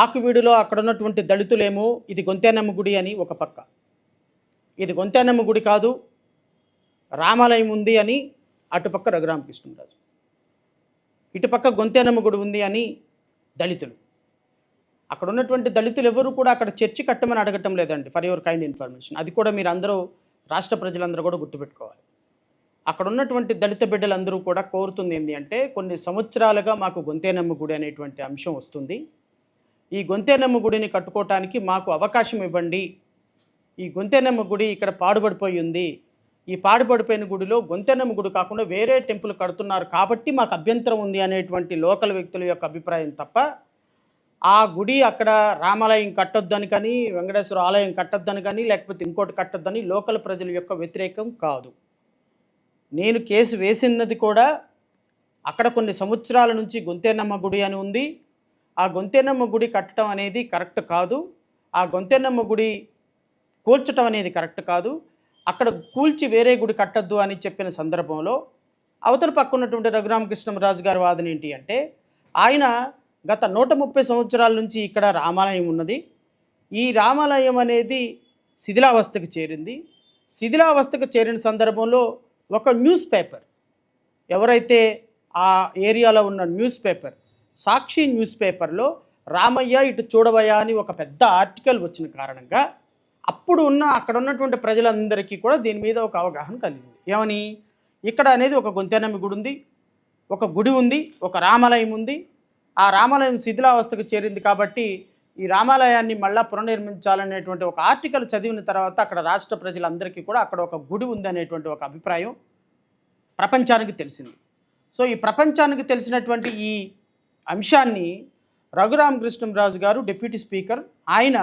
ఆకువీడులో అక్కడ ఉన్నటువంటి దళితులేమో ఇది గొంతేనమ్మ గుడి అని ఒక పక్క, ఇది గొంతేనమ్మ గుడి కాదు రామాలయం ఉంది అని అటుపక్క రఘురామకృష్ణరాజు, ఇటుపక్క గొంతేనమ్మ గుడి ఉంది అని దళితులు. అక్కడ ఉన్నటువంటి దళితులు ఎవరు కూడా అక్కడ చర్చి కట్టమని అడగటం లేదండి. ఫర్ యువర్ కైండ్ ఇన్ఫర్మేషన్, అది కూడా మీరు అందరూ రాష్ట్ర ప్రజలందరూ కూడా గుర్తుపెట్టుకోవాలి. అక్కడ ఉన్నటువంటి దళిత బిడ్డలందరూ కూడా కోరుతుంది ఏంటి అంటే, కొన్ని సంవత్సరాలుగా మాకు గొంతేనమ్మ గుడి అనేటువంటి అంశం వస్తుంది, ఈ గొంతేనమ్మ గుడిని కట్టుకోవటానికి మాకు అవకాశం ఇవ్వండి. ఈ గొంతేనమ్మ గుడి ఇక్కడ పాడుపడిపోయి ఉంది, ఈ పాడుపడిపోయిన గుడిలో గొంతేనమ్మ గుడి కాకుండా వేరే టెంపుల్ కడుతున్నారు కాబట్టి మాకు అభ్యంతరం ఉంది అనేటువంటి లోకల్ వ్యక్తుల యొక్క అభిప్రాయం తప్ప, ఆ గుడి అక్కడ రామాలయం కట్టొద్దని కానీ వెంకటేశ్వర ఆలయం కట్టొద్దని కానీ లేకపోతే ఇంకోటి కట్టొద్దని లోకల్ ప్రజల యొక్క వ్యతిరేకం కాదు. నేను కేసు వేసినది కూడా అక్కడ కొన్ని సంవత్సరాల నుంచి గొంతేనమ్మ గుడి అని ఉంది, ఆ గొంతేనమ్మ గుడి కట్టడం అనేది కరెక్ట్ కాదు, ఆ గొంతేనమ్మ గుడి కూల్చడం అనేది కరెక్ట్ కాదు, అక్కడ కూల్చి వేరే గుడి కట్టద్దు అని చెప్పిన సందర్భంలో అవతల పక్క ఉన్నటువంటి రఘురామకృష్ణరాజు గారి వాదన ఏంటి అంటే, ఆయన గత 130 సంవత్సరాల నుంచి ఇక్కడ రామాలయం ఉన్నది, ఈ రామాలయం అనేది శిథిలావస్థకు చేరింది, శిథిలావస్థకు చేరిన సందర్భంలో ఒక న్యూస్ పేపర్, ఎవరైతే ఆ ఏరియాలో ఉన్న న్యూస్ పేపర్ సాక్షి న్యూస్ పేపర్లో రామయ్య ఇటు చూడవయ్యా అని ఒక పెద్ద ఆర్టికల్ వచ్చిన కారణంగా అప్పుడు ఉన్న అక్కడ ఉన్నటువంటి ప్రజలందరికీ కూడా దీని మీద ఒక అవగాహన కలిగింది. ఏమని, ఇక్కడ అనేది ఒక గొంతేనమ్మ గుడి ఉంది, ఒక గుడి ఉంది, ఒక రామాలయం ఉంది, ఆ రామాలయం శిథిలావస్థకు చేరింది కాబట్టి ఈ రామాలయాన్ని మళ్ళా పునర్నిర్మించాలనేటువంటి ఒక ఆర్టికల్ చదివిన తర్వాత అక్కడ రాష్ట్ర ప్రజలందరికీ కూడా అక్కడ ఒక గుడి ఉంది అనేటువంటి ఒక అభిప్రాయం ప్రపంచానికి తెలిసింది. సో ఈ ప్రపంచానికి తెలిసినటువంటి ఈ అంశాన్ని రఘురామకృష్ణరాజు గారు డిప్యూటీ స్పీకర్, ఆయన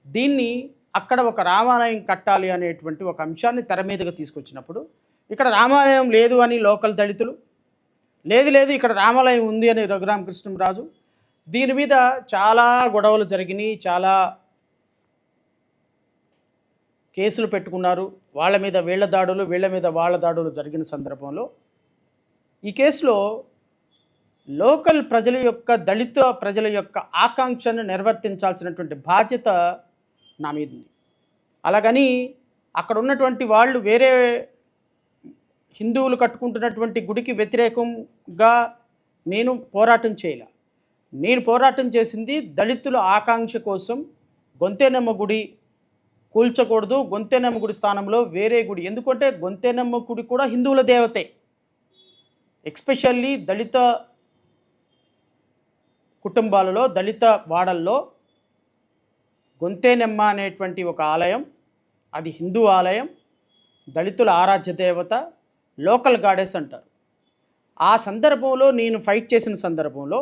దీన్ని అక్కడ ఒక రామాలయం కట్టాలి అనేటువంటి ఒక అంశాన్ని తెర మీదగా తీసుకొచ్చినప్పుడు, ఇక్కడ రామాలయం లేదు అని లోకల్ దళితులు, లేదు ఇక్కడ రామాలయం ఉంది అని రఘురామకృష్ణరాజు, దీని మీద చాలా గొడవలు జరిగినాయి, చాలా కేసులు పెట్టుకున్నారు, వాళ్ళ మీద వీళ్ళ దాడులు వీళ్ళ మీద వాళ్ళ దాడులు జరిగిన సందర్భంలో ఈ కేసులో లోకల్ ప్రజల యొక్క దళిత ప్రజల యొక్క ఆకాంక్షను నిర్వర్తించాల్సినటువంటి బాధ్యత నా మీద ఉంది. అలాగని అక్కడ ఉన్నటువంటి వాళ్ళు వేరే హిందువులు కట్టుకుంటున్నటువంటి గుడికి వ్యతిరేకంగా నేను పోరాటం చేయలే, నేను పోరాటం చేసింది దళితుల ఆకాంక్ష కోసం. గొంతేనమ్మ గుడి కూల్చకూడదు, గొంతేనమ్మ గుడి స్థానంలో వేరే గుడి, ఎందుకంటే గొంతేనమ్మ గుడి కూడా హిందువుల దేవతే, ఎక్స్పెషల్లీ దళిత కుటుంబాలలో దళిత వాడల్లో గొంతేనమ్మ అనేటువంటి ఒక ఆలయం, అది హిందూ ఆలయం, దళితుల ఆరాధ్య దేవత, లోకల్ గాడెస్ అంటారు. ఆ సందర్భంలో నేను ఫైట్ చేసిన సందర్భంలో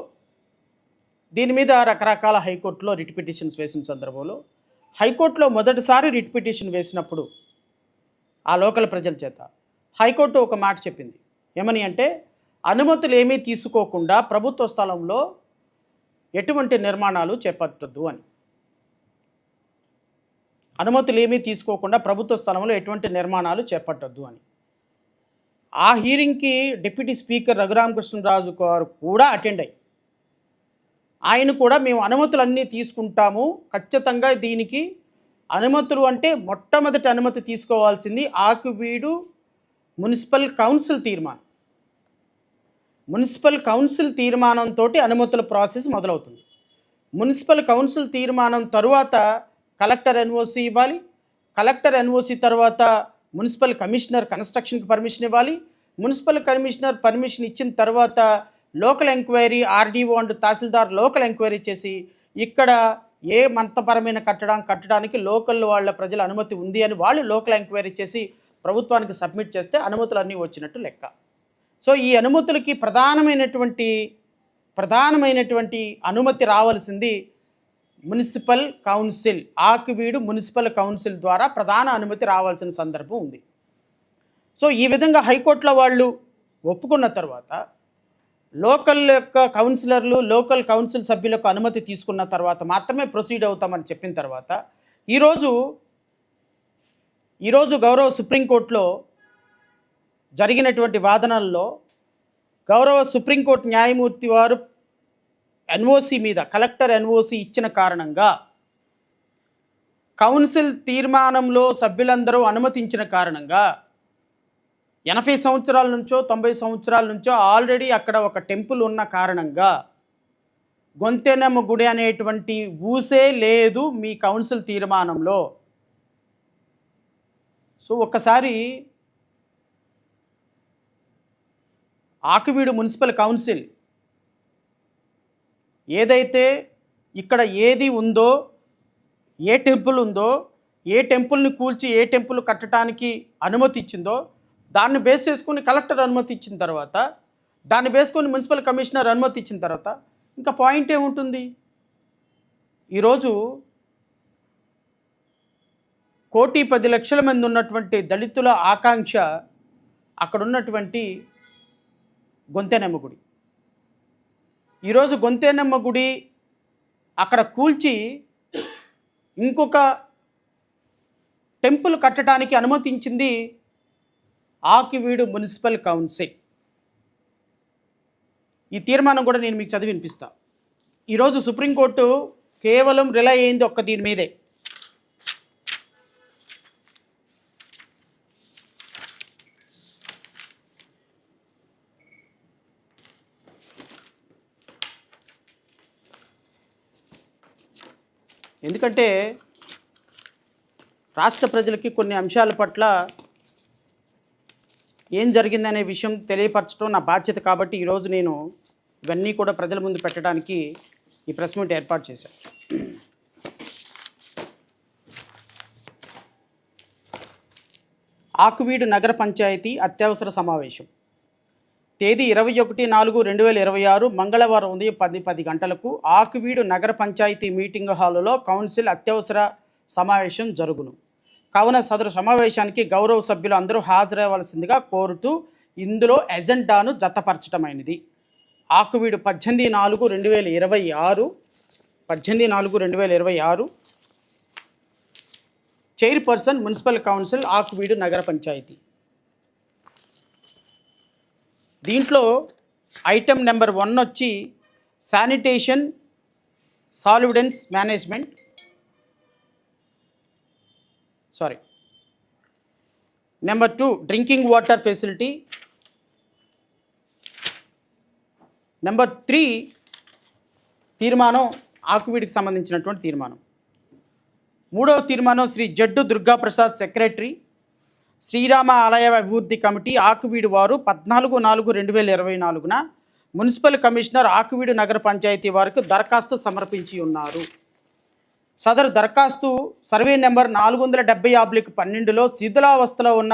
దీని మీద రకరకాల హైకోర్టులో రిట్ పిటిషన్స్ వేసిన సందర్భంలో, హైకోర్టులో మొదటిసారి రిట్ పిటిషన్ వేసినప్పుడు ఆ లోకల్ ప్రజల చేత హైకోర్టు ఒక మాట చెప్పింది. ఏమని అంటే, అనుమతులు ఏమీ తీసుకోకుండా ప్రభుత్వ స్థలంలో ఎటువంటి నిర్మాణాలు చేపట్టద్దు అని. అనుమతులు ఏమీ తీసుకోకుండా ప్రభుత్వ స్థలంలో ఎటువంటి నిర్మాణాలు చేపట్టద్దు అని. ఆ హీరింగ్కి డిప్యూటీ స్పీకర్ రఘురామకృష్ణరాజు గారు కూడా అటెండ్ అయ్యి, ఆయన కూడా మేము అనుమతులన్నీ తీసుకుంటాము, ఖచ్చితంగా దీనికి అనుమతులు అంటే మొట్టమొదటి అనుమతి తీసుకోవాల్సింది ఆకువీడు మున్సిపల్ కౌన్సిల్ తీర్మానం. మున్సిపల్ కౌన్సిల్ తీర్మానంతో అనుమతుల ప్రాసెస్ మొదలవుతుంది. మున్సిపల్ కౌన్సిల్ తీర్మానం తరువాత కలెక్టర్ ఎన్ఓసి ఇవ్వాలి, కలెక్టర్ ఎన్ఓసి తర్వాత మున్సిపల్ కమిషనర్ కన్స్ట్రక్షన్కి పర్మిషన్ ఇవ్వాలి, మున్సిపల్ కమిషనర్ పర్మిషన్ ఇచ్చిన తర్వాత local enquiry, RDO and tahsildar local enquiry చేసి ఇక్కడ ఏ మతపరమైన కట్టడానికి లోకల్ వాళ్ళ ప్రజల అనుమతి ఉంది అని వాళ్ళు లోకల్ ఎంక్వైరీ చేసి ప్రభుత్వానికి సబ్మిట్ చేస్తే అనుమతులు అన్నీ వచ్చినట్టు లెక్క. సో ఈ అనుమతులకి ప్రధానమైనటువంటి అనుమతి రావాల్సింది municipal council, Akividu municipal council ద్వారా ప్రధాన అనుమతి రావాల్సిన సందర్భం ఉంది. సో ఈ విధంగా హైకోర్టులో వాళ్ళు ఒప్పుకున్న తర్వాత లోకల్ యొక్క కౌన్సిలర్లు లోకల్ కౌన్సిల్ సభ్యులకు అనుమతి తీసుకున్న తర్వాత మాత్రమే ప్రొసీడ్ అవుతామని చెప్పిన తర్వాత ఈరోజు గౌరవ సుప్రీంకోర్టులో జరిగినటువంటి వాదనల్లో గౌరవ సుప్రీంకోర్టు న్యాయమూర్తి వారు ఎన్ఓసి మీద కలెక్టర్ ఎన్ఓసి ఇచ్చిన కారణంగా, కౌన్సిల్ తీర్మానంలో సభ్యులందరూ అనుమతించిన కారణంగా 80 సంవత్సరాల నుంచో 90 సంవత్సరాల నుంచో ఆల్రెడీ అక్కడ ఒక టెంపుల్ ఉన్న కారణంగా గొంతెనమ్మ గుడి అనేటువంటి ఊసే లేదు మీ కౌన్సిల్ తీర్మానంలో. సో ఒక్కసారి ఆకివీడు మున్సిపల్ కౌన్సిల్ ఏదైతే ఇక్కడ ఏది ఉందో, ఏ టెంపుల్ ఉందో, ఏ టెంపుల్ని కూల్చి ఏ టెంపుల్ కట్టడానికి అనుమతి ఇచ్చిందో దాన్ని బేస్ చేసుకొని కలెక్టర్ అనుమతి ఇచ్చిన తర్వాత, దాన్ని బేసుకొని మున్సిపల్ కమిషనర్ అనుమతి ఇచ్చిన తర్వాత ఇంకా పాయింట్ ఏముంటుంది? ఈరోజు 1,10,00,000 మంది ఉన్నటువంటి దళితుల ఆకాంక్ష అక్కడ ఉన్నటువంటి గొంతెనమ్మ గుడి. ఈరోజు గొంతెనమ్మ గుడి అక్కడ కూల్చి ఇంకొక టెంపుల్ కట్టడానికి అనుమతించింది ఆకివీడు మున్సిపల్ కౌన్సిల్. ఈ తీర్మానం కూడా నేను మీకు చదివి వినిపిస్తా. ఈరోజు సుప్రీంకోర్టు కేవలం రిలై అయింది ఒక్క దీని మీదే. ఎందుకంటే రాష్ట్ర ప్రజలకి కొన్ని అంశాల పట్ల ఏం జరిగిందనే విషయం తెలియపరచడం నా బాధ్యత. కాబట్టి ఈరోజు నేను ఇవన్నీ కూడా ప్రజల ముందు పెట్టడానికి ఈ ప్రెస్ మీట్ ఏర్పాటు చేశాను. ఆకివీడు నగర పంచాయతీ అత్యవసర సమావేశం తేదీ 21/4/2026 మంగళవారం ఉదయం 10 గంటలకు ఆకివీడు నగర పంచాయతీ మీటింగ్ హాలులో కౌన్సిల్ అత్యవసర సమావేశం జరుగును. కావున సదరు సమావేశానికి గౌరవ సభ్యులు అందరూ హాజరవ్వాల్సిందిగా కోరుతూ ఇందులో ఎజెండాను జతపరచటమైనది. Akividu 18/4/2026 chairperson municipal council Akividu నగర పంచాయతీ. దీంట్లో ఐటెం నెంబర్ 1 వచ్చి శానిటేషన్ సాల్విడెన్స్ management, number 2 drinking water facility, number 3 తీర్మానం ఆకివీడికి సంబంధించినటువంటి తీర్మానం. 3వ తీర్మానం శ్రీ జడ్డు దుర్గాప్రసాద్ సెక్రటరీ, శ్రీరామ ఆలయ అభివృద్ధి కమిటీ ఆకివీడు వారు 14/4/2024 మున్సిపల్ కమిషనర్ ఆకివీడు నగర పంచాయతీ వారికి దరఖాస్తు సమర్పించి ఉన్నారు. సదరు దరఖాస్తు సర్వే నెంబర్ 470/12లో శిథిలావస్థలో ఉన్న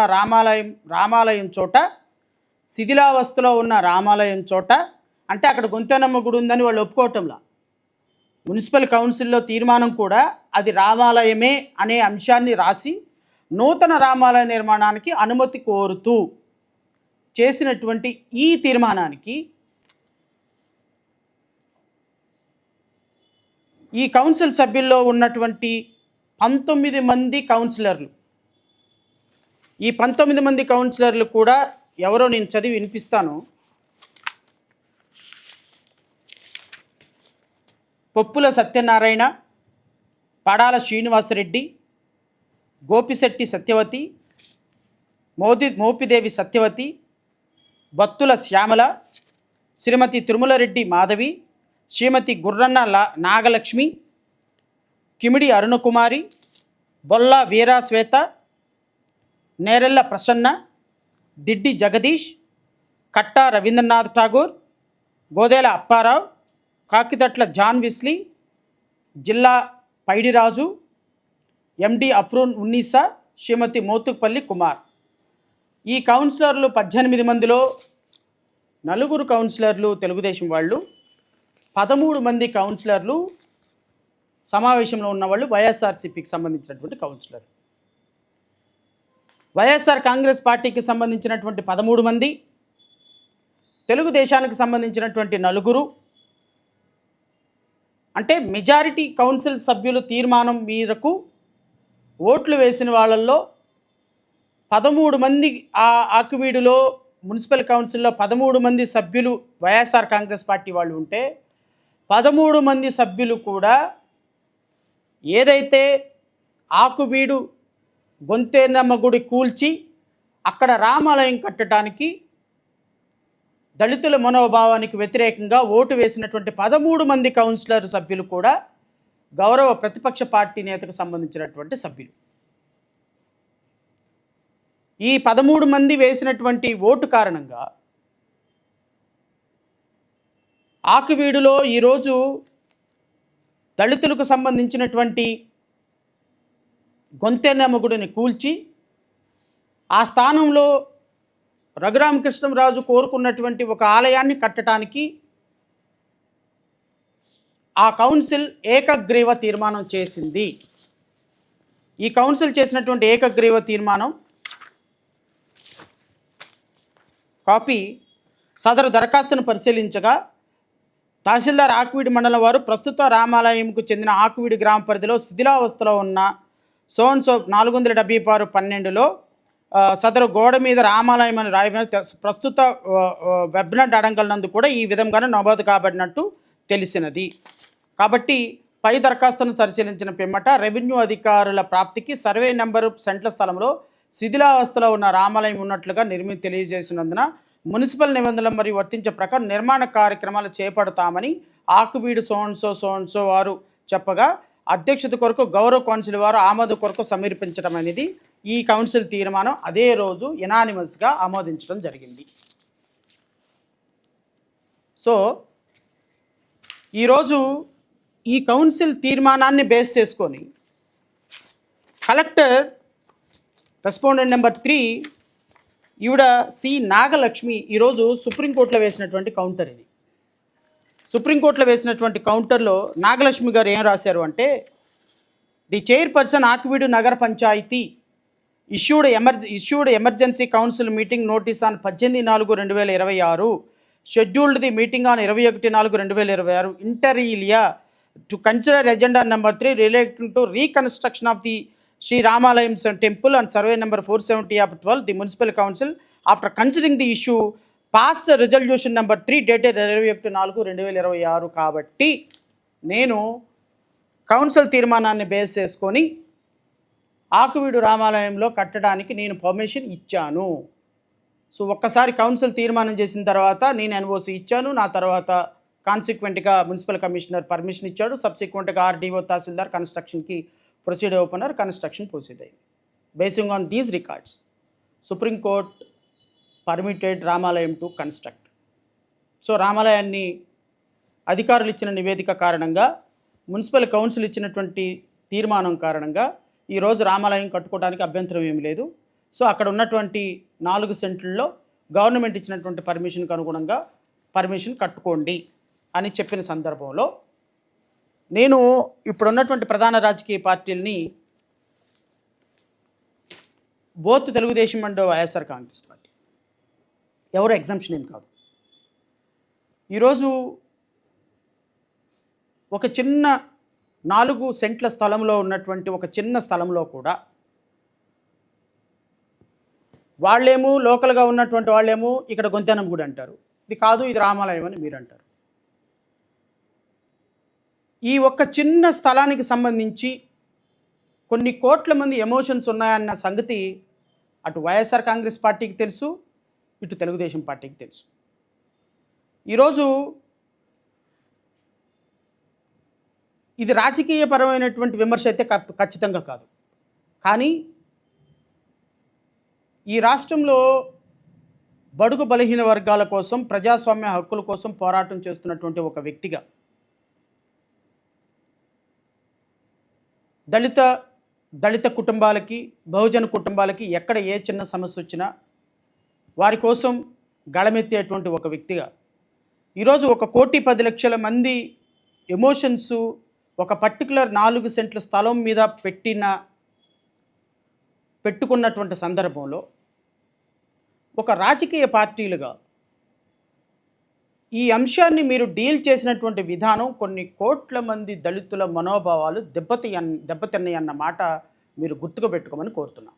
రామాలయం చోట అంటే అక్కడ గొంతెనమ్మ గుడి ఉందని వాళ్ళు ఒప్పుకోవటంలా. మున్సిపల్ కౌన్సిల్లో తీర్మానం కూడా అది రామాలయమే అనే అంశాన్ని రాసి నూతన రామాలయ నిర్మాణానికి అనుమతి కోరుతూ చేసినటువంటి ఈ తీర్మానానికి ఈ కౌన్సిల్ సభ్యుల్లో ఉన్నటువంటి 19 మంది కౌన్సిలర్లు, ఈ 19 మంది కౌన్సిలర్లు కూడా ఎవరో నేను చదివి వినిపిస్తాను. పొప్పుల సత్యనారాయణ, పడాల శ్రీనివాసరెడ్డి, గోపిశెట్టి సత్యవతి, మోపిదేవి సత్యవతి, బత్తుల శ్యామల, శ్రీమతి తిరుమలరెడ్డి మాధవి, శ్రీమతి గుర్రన్న నాగలక్ష్మి, కిమిడి అరుణకుమారి, బొల్లా వీరాశ్వేత, నేరెళ్ళ ప్రసన్న, దిడ్డి జగదీష్, కట్టా రవీంద్రనాథ్ ఠాగూర్, గోదేల అప్పారావు, కాకితట్ల జాన్ విస్లీ, జిల్లా పైడిరాజు, ఎండి అఫ్రూన్ ఉన్నీసా, శ్రీమతి మోతుపల్లి కుమార్. ఈ కౌన్సిలర్లు 18 మందిలో 4 కౌన్సిలర్లు తెలుగుదేశం వాళ్ళు, 13 మంది కౌన్సిలర్లు సమావేశంలో ఉన్నవాళ్ళు వైఎస్ఆర్సీపీకి సంబంధించినటువంటి కౌన్సిలర్. వైఎస్ఆర్ కాంగ్రెస్ పార్టీకి సంబంధించినటువంటి 13 మంది, తెలుగుదేశానికి సంబంధించినటువంటి 4, అంటే మెజారిటీ కౌన్సిల్ సభ్యులు తీర్మానం మేరకు ఓట్లు వేసిన వాళ్ళల్లో 13 మంది ఆ ఆకివీడులో మున్సిపల్ కౌన్సిల్లో 13 మంది సభ్యులు వైఎస్ఆర్ కాంగ్రెస్ పార్టీ వాళ్ళు ఉంటే 13 మంది సభ్యులు కూడా ఏదైతే ఆకువీడు గొంతేనమ్మ గుడి కూల్చి అక్కడ రామాలయం కట్టడానికి దళితుల మనోభావానికి వ్యతిరేకంగా ఓటు వేసినటువంటి 13 మంది కౌన్సిలర్ సభ్యులు కూడా గౌరవ ప్రతిపక్ష పార్టీ నేతకు సంబంధించినటువంటి సభ్యులు. ఈ 13 మంది వేసినటువంటి ఓటు కారణంగా ఆకువీడులో ఈరోజు దళితులకు సంబంధించినటువంటి గొంతెన్నమ్మ గుడిని కూల్చి ఆ స్థానంలో రఘురామకృష్ణరాజు కోరుకున్నటువంటి ఒక ఆలయాన్ని కట్టడానికి ఆ కౌన్సిల్ ఏకగ్రీవ తీర్మానం చేసింది. ఈ కౌన్సిల్ చేసినటువంటి ఏకగ్రీవ తీర్మానం కాపీ సదరు దరఖాస్తును పరిశీలించగా తహసీల్దార్ ఆకువీడి మండలం వారు ప్రస్తుత రామాలయంకు చెందిన ఆకువీడి గ్రామ పరిధిలో శిథిలావస్థలో ఉన్న సోన్సో 476/12లో సదరు గోడ మీద రామాలయం అని రాయబడిన ప్రస్తుత వెబ్నెట్ అడంగల్ కూడా ఈ విధంగానే నమోదు కాబడినట్టు తెలిసినది. కాబట్టి పై దరఖాస్తును పరిశీలించిన పిమ్మట రెవెన్యూ అధికారుల ప్రాప్తికి సర్వే నెంబరు సెంట్ల స్థలంలో శిథిలావస్థలో ఉన్న రామాలయం ఉన్నట్లుగా తెలియజేసినందున మున్సిపల్ నిబంధనలు మరియు వర్తించే ప్రకారం నిర్మాణ కార్యక్రమాలు చేపడతామని ఆకువీడు సోన్సో వారు చెప్పగా అధ్యక్షత కొరకు గౌరవ కౌన్సిల్ వారు ఆమోద కొరకు సమర్పించడం అనేది ఈ కౌన్సిల్ తీర్మానం అదే రోజు యునానిమస్గా ఆమోదించడం జరిగింది. సో ఈరోజు ఈ కౌన్సిల్ తీర్మానాన్ని బేస్ చేసుకొని కలెక్టర్ రెస్పాండెంట్ నెంబర్ 3 ఈవిడ సి నాగలక్ష్మి ఈరోజు సుప్రీంకోర్టులో వేసినటువంటి కౌంటర్ ఇది. సుప్రీంకోర్టులో వేసినటువంటి కౌంటర్లో నాగలక్ష్మి గారు ఏం రాశారు అంటే, ది చైర్పర్సన్ ఆకువీడు నగర panchayat issued emergency council meeting notice on 18/4/2026 scheduled the meeting on 21/4/2026 inter alia to consider agenda number 3 relating to reconstruction of the Sri Ramalayam Temple and survey number 470/12, the municipal council, after considering the issue, passed the resolution number 3 dated 21/4/2026. కాబట్టి నేను council తీర్మానాన్ని base చేసుకొని ఆకువీడు రామాలయంలో కట్టడానికి నేను permission ఇచ్చాను. So ఒక్కసారి council తీర్మానం చేసిన తర్వాత నేను ఎన్ఓసి ఇచ్చాను. నా తర్వాత కాన్సిక్వెంట్గా మున్సిపల్ కమిషనర్ పర్మిషన్ ఇచ్చాడు. సబ్సిక్వెంట్గా ఆర్డీఓ తహసీల్దార్ కన్స్ట్రక్షన్కి ప్రొసీడ్ ఓపెనర్ కన్స్ట్రక్షన్ ప్రొసీడ్ అయింది. Basing on these records supreme court permitted రామాలయం టు కన్స్ట్రక్ట్. సో రామాలయాన్ని అధికారులు ఇచ్చిన నివేదిక కారణంగా, మున్సిపల్ కౌన్సిల్ ఇచ్చినటువంటి తీర్మానం కారణంగా ఈరోజు రామాలయం కట్టుకోవడానికి అభ్యంతరం ఏమీ లేదు. సో అక్కడ ఉన్నటువంటి 4 సెంట్లలో గవర్నమెంట్ ఇచ్చినటువంటి పర్మిషన్కి అనుగుణంగా పర్మిషన్ కట్టుకోండి అని చెప్పిన సందర్భంలో నేను ఇప్పుడున్నటువంటి ప్రధాన రాజకీయ పార్టీలని both Telugu Desam and YSR Congress party ఎవరు ఎగ్జంప్షన్ ఏం కాదు. ఈరోజు ఒక చిన్న 4 సెంట్ల స్థలంలో ఉన్నటువంటి ఒక చిన్న స్థలంలో కూడా వాళ్ళేమో లోకల్గా ఉన్నటువంటి వాళ్ళేమో ఇక్కడ గొంతెనమ్మ గుడి అంటారు, ఇది కాదు ఇది రామాలయం అని మీరు అంటారు. ఈ ఒక్క చిన్న స్థలానికి సంబంధించి కొన్ని కోట్ల మంది ఎమోషన్స్ ఉన్నాయన్న సంగతి అటు వైఎస్ఆర్ కాంగ్రెస్ పార్టీకి తెలుసు, ఇటు తెలుగుదేశం పార్టీకి తెలుసు. ఈరోజు ఇది రాజకీయపరమైనటువంటి విమర్శ అయితే ఖచ్చితంగా కాదు. కానీ ఈ రాష్ట్రంలో బడుగు బలహీన వర్గాల కోసం, ప్రజాస్వామ్య హక్కుల కోసం పోరాటం చేస్తున్నటువంటి ఒక వ్యక్తిగా దళిత కుటుంబాలకి, బహుజన కుటుంబాలకి ఎక్కడ ఏ చిన్న సమస్య వచ్చినా వారి కోసం గళమెత్తేటువంటి ఒక వ్యక్తిగా ఈరోజు 1,10,00,00,000 మంది ఎమోషన్స్ ఒక పర్టికులర్ 4 సెంట్ల స్థలం మీద పెట్టుకున్నటువంటి సందర్భంలో ఒక రాజకీయ పార్టీలుగా ఈ అంశాన్ని మీరు డీల్ చేసినటువంటి విధానం కొన్ని కోట్ల మంది దళితుల మనోభావాలు దెబ్బతిన్నాయన్న మాట మీరు గుర్తుకు పెట్టుకోమని కోరుతున్నాం.